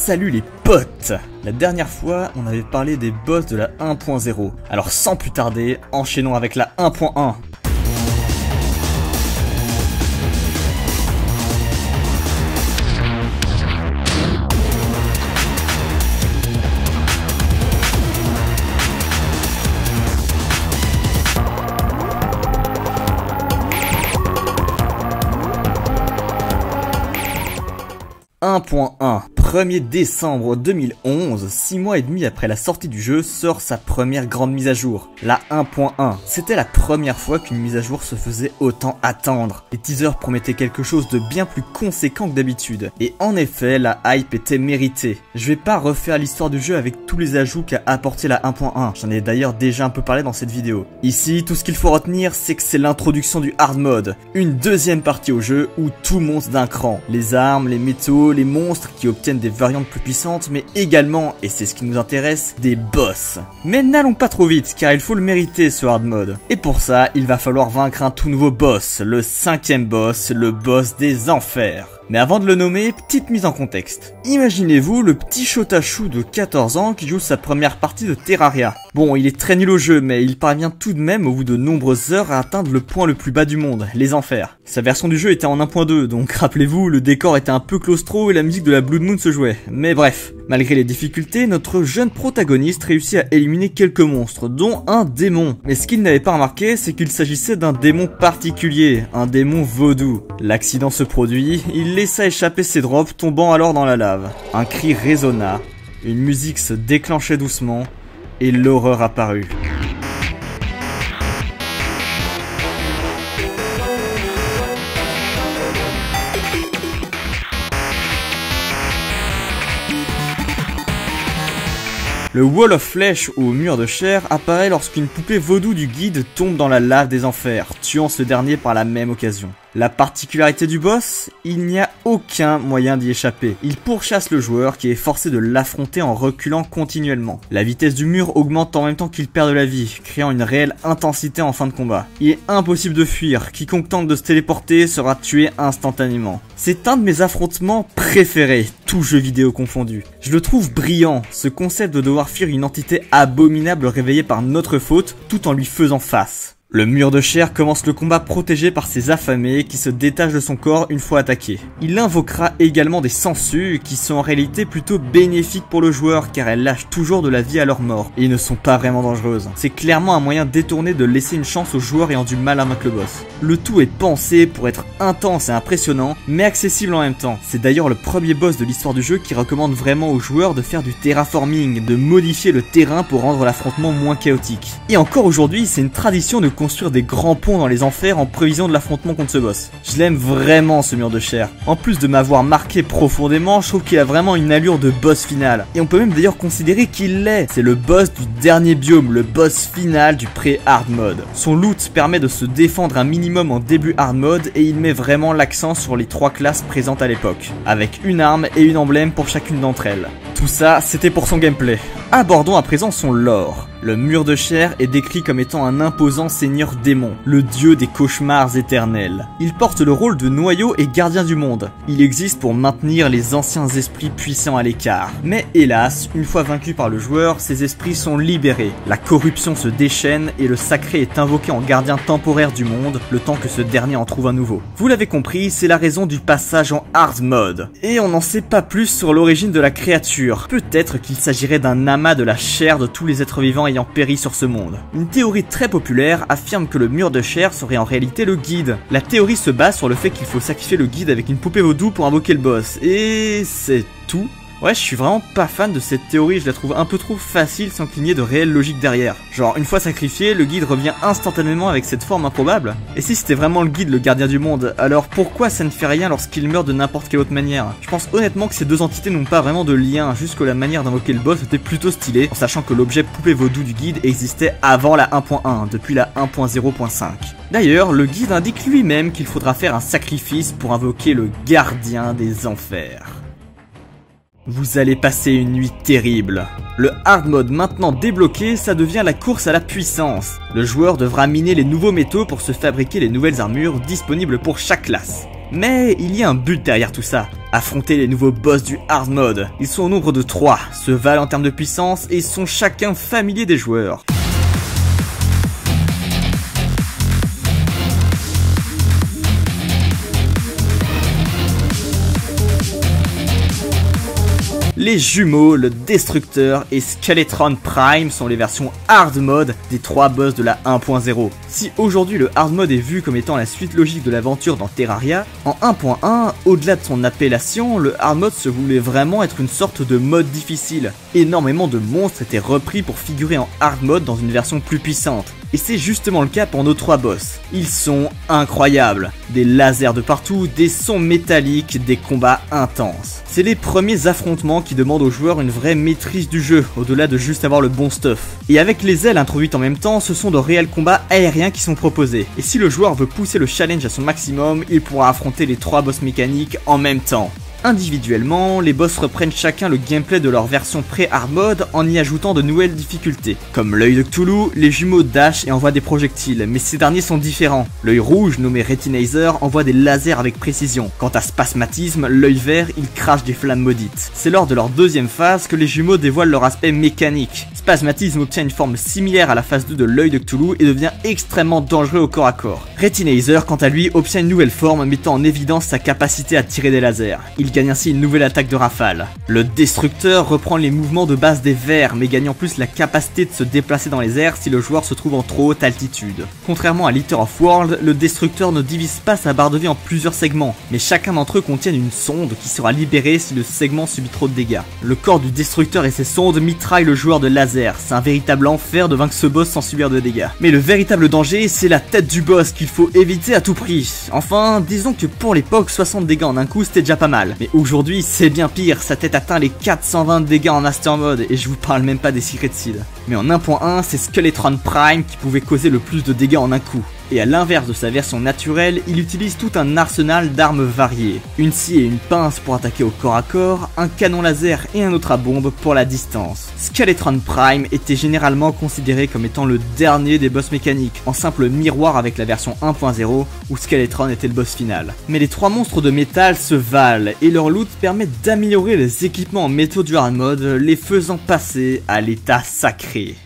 Salut les potes! La dernière fois, on avait parlé des boss de la 1.0. Alors sans plus tarder, enchaînons avec la 1.1. 1.1. 1er décembre 2011, 6 mois et demi après la sortie du jeu, sort sa première grande mise à jour, la 1.1. C'était la première fois qu'une mise à jour se faisait autant attendre. Les teasers promettaient quelque chose de bien plus conséquent que d'habitude. Et en effet, la hype était méritée. Je vais pas refaire l'histoire du jeu avec tous les ajouts qu'a apporté la 1.1. J'en ai d'ailleurs déjà un peu parlé dans cette vidéo. Ici, tout ce qu'il faut retenir, c'est que c'est l'introduction du hard mode. Une deuxième partie au jeu où tout monte d'un cran. Les armes, les métaux, les monstres qui obtiennent des variantes plus puissantes, mais également, et c'est ce qui nous intéresse, des boss. Mais n'allons pas trop vite, car il faut le mériter ce hard mode. Et pour ça, il va falloir vaincre un tout nouveau boss, le 5e boss, le boss des enfers. Mais avant de le nommer, petite mise en contexte. Imaginez-vous le petit Shotashu de 14 ans qui joue sa première partie de Terraria. Bon, il est très nul au jeu, mais il parvient tout de même au bout de nombreuses heures à atteindre le point le plus bas du monde, les enfers. Sa version du jeu était en 1.2, donc rappelez-vous, le décor était un peu claustro et la musique de la Blood Moon se jouait. Mais bref, malgré les difficultés, notre jeune protagoniste réussit à éliminer quelques monstres, dont un démon. Mais ce qu'il n'avait pas remarqué, c'est qu'il s'agissait d'un démon particulier, un démon vaudou. L'accident se produit, il laissa échapper ses drops, tombant alors dans la lave. Un cri résonna, une musique se déclenchait doucement, et l'horreur apparut. Le Wall of Flesh ou mur de chair apparaît lorsqu'une poupée vaudou du guide tombe dans la lave des enfers, tuant ce dernier par la même occasion. La particularité du boss, il n'y a aucun moyen d'y échapper. Il pourchasse le joueur qui est forcé de l'affronter en reculant continuellement. La vitesse du mur augmente en même temps qu'il perd de la vie, créant une réelle intensité en fin de combat. Il est impossible de fuir, quiconque tente de se téléporter sera tué instantanément. C'est un de mes affrontements préférés, tout jeu vidéo confondu. Je le trouve brillant, ce concept de devoir fuir une entité abominable réveillée par notre faute tout en lui faisant face. Le mur de chair commence le combat protégé par ses affamés qui se détachent de son corps une fois attaqués. Il invoquera également des sangsues qui sont en réalité plutôt bénéfiques pour le joueur car elles lâchent toujours de la vie à leur mort et ne sont pas vraiment dangereuses. C'est clairement un moyen détourné de laisser une chance aux joueurs ayant du mal à vaincre le boss. Le tout est pensé pour être intense et impressionnant mais accessible en même temps. C'est d'ailleurs le premier boss de l'histoire du jeu qui recommande vraiment aux joueurs de faire du terraforming, de modifier le terrain pour rendre l'affrontement moins chaotique. Et encore aujourd'hui, c'est une tradition de construire des grands ponts dans les enfers en prévision de l'affrontement contre ce boss. Je l'aime vraiment ce mur de chair. En plus de m'avoir marqué profondément, je trouve qu'il a vraiment une allure de boss final. Et on peut même d'ailleurs considérer qu'il l'est. C'est le boss du dernier biome, le boss final du pré-hard mode. Son loot permet de se défendre un minimum en début hard mode et il met vraiment l'accent sur les 3 classes présentes à l'époque, avec une arme et une emblème pour chacune d'entre elles. Tout ça, c'était pour son gameplay. Abordons à présent son lore. Le mur de chair est décrit comme étant un imposant seigneur démon, le dieu des cauchemars éternels. Il porte le rôle de noyau et gardien du monde. Il existe pour maintenir les anciens esprits puissants à l'écart. Mais hélas, une fois vaincu par le joueur, ces esprits sont libérés. La corruption se déchaîne et le sacré est invoqué en gardien temporaire du monde, le temps que ce dernier en trouve un nouveau. Vous l'avez compris, c'est la raison du passage en hard mode. Et on n'en sait pas plus sur l'origine de la créature. Peut-être qu'il s'agirait d'un amas de la chair de tous les êtres vivants ayant péri sur ce monde. Une théorie très populaire affirme que le mur de chair serait en réalité le guide. La théorie se base sur le fait qu'il faut sacrifier le guide avec une poupée vaudou pour invoquer le boss. Et c'est tout. Ouais, je suis vraiment pas fan de cette théorie, je la trouve un peu trop facile sans qu'il n'y ait de réelle logique derrière. Genre, une fois sacrifié, le guide revient instantanément avec cette forme improbable. Et si c'était vraiment le guide, le gardien du monde, alors pourquoi ça ne fait rien lorsqu'il meurt de n'importe quelle autre manière? Je pense honnêtement que ces deux entités n'ont pas vraiment de lien, juste que la manière d'invoquer le boss était plutôt stylée, en sachant que l'objet poupée vaudou du guide existait avant la 1.1, depuis la 1.0.5. D'ailleurs, le guide indique lui-même qu'il faudra faire un sacrifice pour invoquer le gardien des enfers. Vous allez passer une nuit terrible. Le hard mode maintenant débloqué, ça devient la course à la puissance. Le joueur devra miner les nouveaux métaux pour se fabriquer les nouvelles armures disponibles pour chaque classe. Mais il y a un but derrière tout ça. Affronter les nouveaux boss du hard mode. Ils sont au nombre de 3, se valent en termes de puissance et sont chacun familiers des joueurs. Les jumeaux, le Destructeur et Skeletron Prime sont les versions hard mode des 3 boss de la 1.0. Si aujourd'hui le hard mode est vu comme étant la suite logique de l'aventure dans Terraria, en 1.1, au-delà de son appellation, le hard mode se voulait vraiment être une sorte de mode difficile. Énormément de monstres étaient repris pour figurer en hard mode dans une version plus puissante. Et c'est justement le cas pour nos 3 boss. Ils sont incroyables. Des lasers de partout, des sons métalliques, des combats intenses. C'est les premiers affrontements qui demandent aux joueurs une vraie maîtrise du jeu, au-delà de juste avoir le bon stuff. Et avec les ailes introduites en même temps, ce sont de réels combats aériens qui sont proposés. Et si le joueur veut pousser le challenge à son maximum, il pourra affronter les 3 boss mécaniques en même temps. Individuellement, les boss reprennent chacun le gameplay de leur version pré-hard mode en y ajoutant de nouvelles difficultés. Comme l'œil de Cthulhu, les jumeaux dashent et envoient des projectiles, mais ces derniers sont différents. L'œil rouge, nommé Retinazer, envoie des lasers avec précision. Quant à Spasmatisme, l'œil vert, il crache des flammes maudites. C'est lors de leur deuxième phase que les jumeaux dévoilent leur aspect mécanique. Spasmatisme obtient une forme similaire à la phase 2 de l'œil de Cthulhu et devient extrêmement dangereux au corps à corps. Retinazer, quant à lui, obtient une nouvelle forme mettant en évidence sa capacité à tirer des lasers. Il gagne ainsi une nouvelle attaque de rafale. Le Destructeur reprend les mouvements de base des vers, mais gagne en plus la capacité de se déplacer dans les airs si le joueur se trouve en trop haute altitude. Contrairement à l'Eater of World, le Destructeur ne divise pas sa barre de vie en plusieurs segments, mais chacun d'entre eux contient une sonde qui sera libérée si le segment subit trop de dégâts. Le corps du Destructeur et ses sondes mitraillent le joueur de laser, c'est un véritable enfer de vaincre ce boss sans subir de dégâts. Mais le véritable danger, c'est la tête du boss qu'il faut éviter à tout prix. Enfin, disons que pour l'époque, 60 dégâts en un coup c'était déjà pas mal. Mais aujourd'hui, c'est bien pire, sa tête atteint les 420 dégâts en Master Mode et je vous parle même pas des Secret Seed. Mais en 1.1, c'est Skeletron Prime qui pouvait causer le plus de dégâts en un coup. Et à l'inverse de sa version naturelle, il utilise tout un arsenal d'armes variées. Une scie et une pince pour attaquer au corps à corps, un canon laser et un autre à bombe pour la distance. Skeletron Prime était généralement considéré comme étant le dernier des boss mécaniques, en simple miroir avec la version 1.0 où Skeletron était le boss final. Mais les 3 monstres de métal se valent et leur loot permet d'améliorer les équipements en métaux du hard mode, les faisant passer à l'état sacré.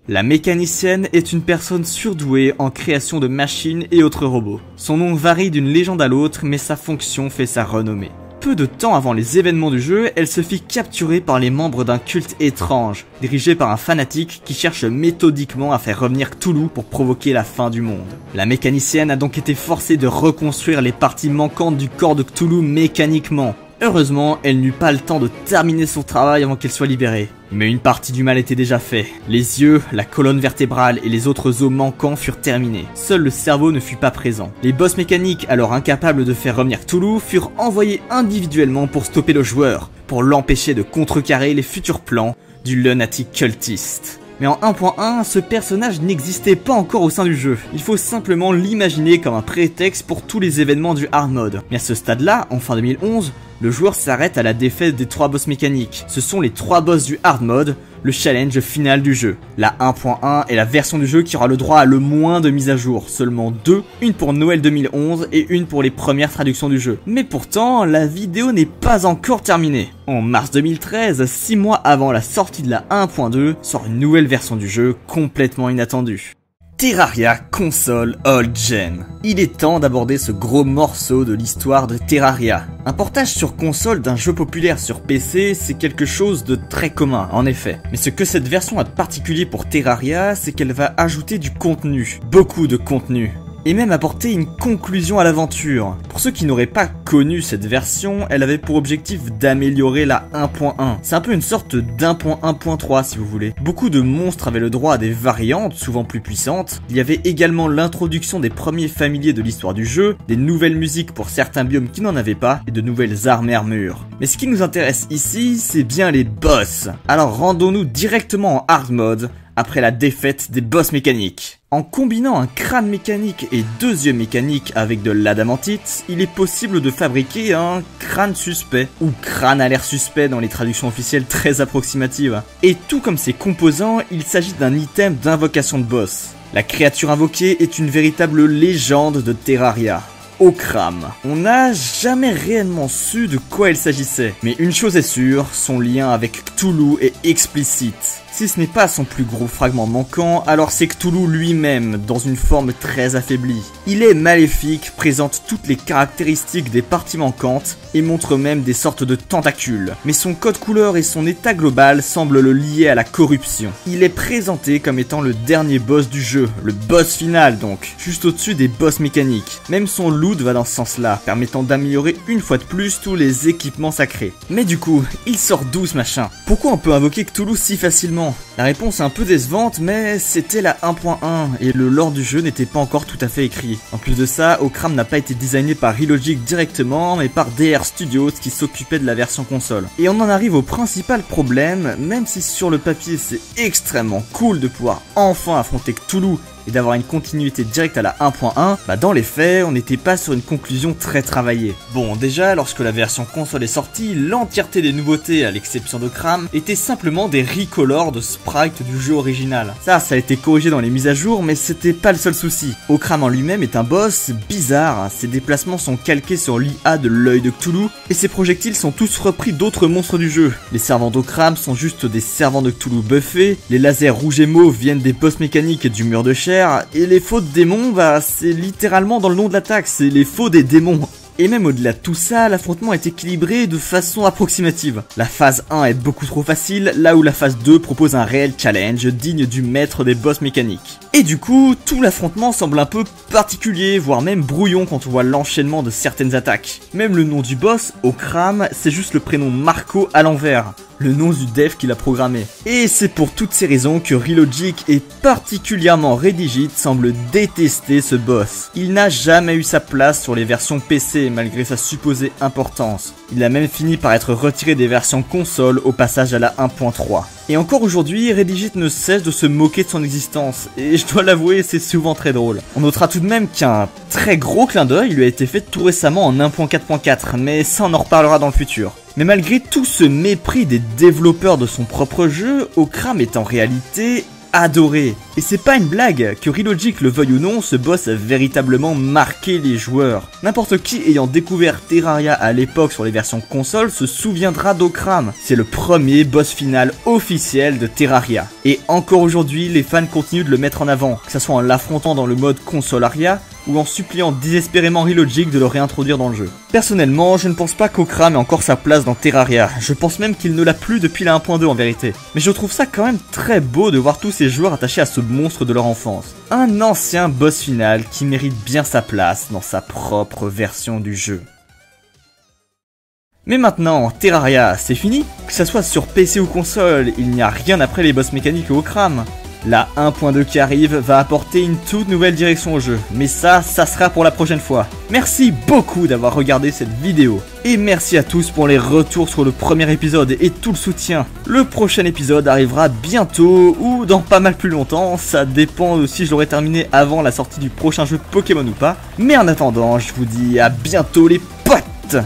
La mécanicienne est une personne surdouée en création de machines et autres robots. Son nom varie d'une légende à l'autre, mais sa fonction fait sa renommée. Peu de temps avant les événements du jeu, elle se fit capturer par les membres d'un culte étrange, dirigé par un fanatique qui cherche méthodiquement à faire revenir Cthulhu pour provoquer la fin du monde. La mécanicienne a donc été forcée de reconstruire les parties manquantes du corps de Cthulhu mécaniquement. Heureusement, elle n'eut pas le temps de terminer son travail avant qu'elle soit libérée. Mais une partie du mal était déjà fait. Les yeux, la colonne vertébrale et les autres os manquants furent terminés. Seul le cerveau ne fut pas présent. Les boss mécaniques, alors incapables de faire revenir Cthulhu, furent envoyés individuellement pour stopper le joueur, pour l'empêcher de contrecarrer les futurs plans du lunatique cultiste. Mais en 1.1, ce personnage n'existait pas encore au sein du jeu. Il faut simplement l'imaginer comme un prétexte pour tous les événements du hard mode. Mais à ce stade-là, en fin 2011, le joueur s'arrête à la défaite des 3 boss mécaniques. Ce sont les 3 boss du hard mode, le challenge final du jeu. La 1.1 est la version du jeu qui aura le droit à le moins de mises à jour, seulement 2, une pour Noël 2011 et une pour les premières traductions du jeu. Mais pourtant, la vidéo n'est pas encore terminée. En mars 2013, 6 mois avant la sortie de la 1.2, sort une nouvelle version du jeu complètement inattendue. Terraria console old gen. Il est temps d'aborder ce gros morceau de l'histoire de Terraria. Un portage sur console d'un jeu populaire sur PC, c'est quelque chose de très commun, en effet. Mais ce que cette version a de particulier pour Terraria, c'est qu'elle va ajouter du contenu. Beaucoup de contenu. Et même apporter une conclusion à l'aventure. Pour ceux qui n'auraient pas connu cette version, elle avait pour objectif d'améliorer la 1.1. C'est un peu une sorte d'1.1.3 si vous voulez. Beaucoup de monstres avaient le droit à des variantes, souvent plus puissantes. Il y avait également l'introduction des premiers familiers de l'histoire du jeu, des nouvelles musiques pour certains biomes qui n'en avaient pas, et de nouvelles armes et armures. Mais ce qui nous intéresse ici, c'est bien les boss. Alors rendons-nous directement en hard mode, après la défaite des boss mécaniques. En combinant un crâne mécanique et 2 yeux mécaniques avec de l'adamantite, il est possible de fabriquer un crâne suspect, ou crâne à l'air suspect dans les traductions officielles très approximatives. Et tout comme ses composants, il s'agit d'un item d'invocation de boss. La créature invoquée est une véritable légende de Terraria. Okram. On n'a jamais réellement su de quoi il s'agissait, mais une chose est sûre, son lien avec Cthulhu est explicite. Si ce n'est pas son plus gros fragment manquant, alors c'est Cthulhu lui-même, dans une forme très affaiblie. Il est maléfique, présente toutes les caractéristiques des parties manquantes, et montre même des sortes de tentacules. Mais son code couleur et son état global semblent le lier à la corruption. Il est présenté comme étant le dernier boss du jeu, le boss final donc, juste au-dessus des boss mécaniques. Même son loot va dans ce sens-là, permettant d'améliorer une fois de plus tous les équipements sacrés. Mais du coup, il sort d'où ce machin? Pourquoi on peut invoquer Cthulhu si facilement? La réponse est un peu décevante, mais c'était la 1.1 et le lore du jeu n'était pas encore tout à fait écrit. En plus de ça, Okram n'a pas été designé par Relogic directement, mais par DR Studios qui s'occupait de la version console. Et on en arrive au principal problème, même si sur le papier c'est extrêmement cool de pouvoir enfin affronter Cthulhu et d'avoir une continuité directe à la 1.1, bah dans les faits, on n'était pas sur une conclusion très travaillée. Bon, déjà, lorsque la version console est sortie, l'entièreté des nouveautés, à l'exception d'Okram, étaient simplement des recolors de sprites du jeu original. Ça a été corrigé dans les mises à jour, mais c'était pas le seul souci. Okram en lui-même est un boss bizarre, ses déplacements sont calqués sur l'IA de l'œil de Cthulhu, et ses projectiles sont tous repris d'autres monstres du jeu. Les servants d'Okram sont juste des servants de Cthulhu buffés, les lasers rouges et mauves viennent des boss mécaniques et du mur de chair, et les faux démons, bah c'est littéralement dans le nom de l'attaque, c'est les faux des démons. Et même au-delà de tout ça, l'affrontement est équilibré de façon approximative. La phase 1 est beaucoup trop facile, là où la phase 2 propose un réel challenge digne du maître des boss mécaniques. Et du coup, tout l'affrontement semble un peu particulier, voire même brouillon quand on voit l'enchaînement de certaines attaques. Même le nom du boss, Okram, c'est juste le prénom Marco à l'envers, le nom du dev qui l'a programmé. Et c'est pour toutes ces raisons que Relogic et particulièrement Redigit semble détester ce boss. Il n'a jamais eu sa place sur les versions PC malgré sa supposée importance. Il a même fini par être retiré des versions console au passage à la 1.3. Et encore aujourd'hui, Redigit ne cesse de se moquer de son existence, et je dois l'avouer, c'est souvent très drôle. On notera tout de même qu'un très gros clin d'œil lui a été fait tout récemment en 1.4.4, mais ça on en reparlera dans le futur. Mais malgré tout ce mépris des développeurs de son propre jeu, Okram est en réalité adoré. Et c'est pas une blague, que Relogic le veuille ou non, ce boss a véritablement marqué les joueurs. N'importe qui ayant découvert Terraria à l'époque sur les versions console se souviendra d'Okram. C'est le premier boss final officiel de Terraria. Et encore aujourd'hui, les fans continuent de le mettre en avant, que ce soit en l'affrontant dans le mode consolaria, ou en suppliant désespérément Relogic de le réintroduire dans le jeu. Personnellement, je ne pense pas qu'Okram ait encore sa place dans Terraria, je pense même qu'il ne l'a plus depuis la 1.2 en vérité. Mais je trouve ça quand même très beau de voir tous ces joueurs attachés à ce monstre de leur enfance. Un ancien boss final qui mérite bien sa place dans sa propre version du jeu. Mais maintenant, Terraria, c'est fini? Que ça soit sur PC ou console, il n'y a rien après les boss mécaniques et Okram. La 1.2 qui arrive va apporter une toute nouvelle direction au jeu, mais ça sera pour la prochaine fois. Merci beaucoup d'avoir regardé cette vidéo, et merci à tous pour les retours sur le premier épisode et tout le soutien. Le prochain épisode arrivera bientôt, ou dans pas mal plus longtemps, ça dépend de si je l'aurai terminé avant la sortie du prochain jeu Pokémon ou pas. Mais en attendant, je vous dis à bientôt les potes!